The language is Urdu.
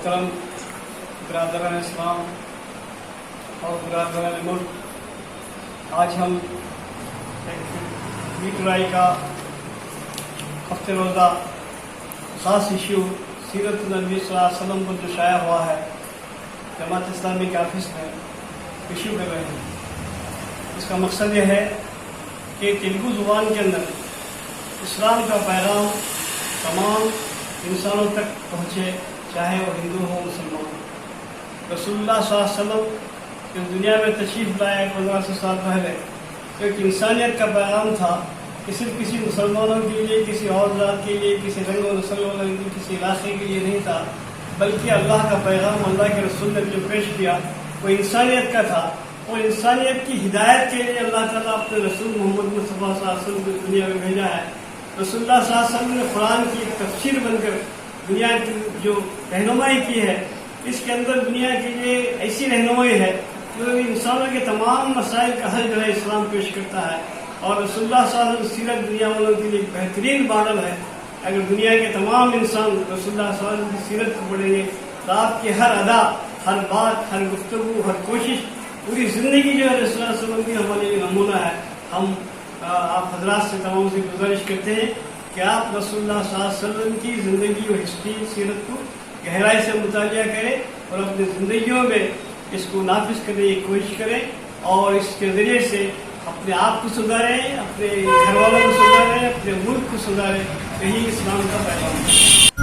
محترم برادران اسلام اور برادران ملک، آج ہم BTRI کا ہفتہ روزہ خاص ایشو سیرت نبی صلی اللہ علیہ وسلم پر جو شائع ہوا ہے جماعت اسلامی کے آفس میں ایشو کر رہے ہیں۔ اس کا مقصد یہ ہے کہ تیلگو زبان کے اندر اسلام کا پیغام تمام انسانوں تک پہنچے، چاہے وہ ہندو ہو مسلمان ہو۔ رسول اللہ صلی اللہ علیہ وسلم اس دنیا میں تشریف لائے 1500 سال پہلے، تو ایک انسانیت کا پیغام تھا کہ صرف کسی مسلمانوں کے لیے، کسی اور ذات کے لیے، کسی رنگ و نسل والے کے، کسی علاقے کے لیے نہیں تھا، بلکہ اللہ کا پیغام اللہ کے رسول نے جو پیش کیا وہ انسانیت کا تھا۔ وہ انسانیت کی ہدایت کے لیے اللہ تعالیٰ اپنے رسول محمد مصطفیٰ صلی اللہ علیہ وسلم کو دنیا میں بھیجا ہے۔ رسول اللہ صلی اللہ علیہ وسلم نے قرآن کی ایک تفسیر بن کر دنیا کی جو رہنمائی کی ہے، اس کے اندر دنیا کے لیے ایسی رہنمائی ہے جو انسانوں کے تمام مسائل کا حل جو ہے اسلام پیش کرتا ہے۔ اور رسول اللہ صلی اللہ علیہ وسلم سیرت دنیا والوں کے لیے ایک بہترین ماڈل ہے۔ اگر دنیا کے تمام انسان رسول اللہ صلی اللہ علیہ وسلم کی سیرت کو پڑھیں گے تو آپ کی ہر ادا، ہر بات، ہر گفتگو، ہر کوشش، پوری زندگی جو ہے رسول اللہ صلی اللہ علیہ وسلم کی ہمارے لیے نمونہ ہے۔ ہم آپ حضرات سے تمام سے گزارش کرتے ہیں کہ آپ رسول اللہ صلی اللہ علیہ وسلم کی زندگی اور ہسٹری سیرت کو گہرائی سے مطالعہ کریں اور اپنی زندگیوں میں اس کو نافذ کرنے کی کوشش کریں، اور اس کے ذریعے سے اپنے آپ کو سدھاریں، اپنے گھر والوں کو سدھاریں، اپنے ملک کو سدھاریں۔ یہی اسلام کا پیغام ہے۔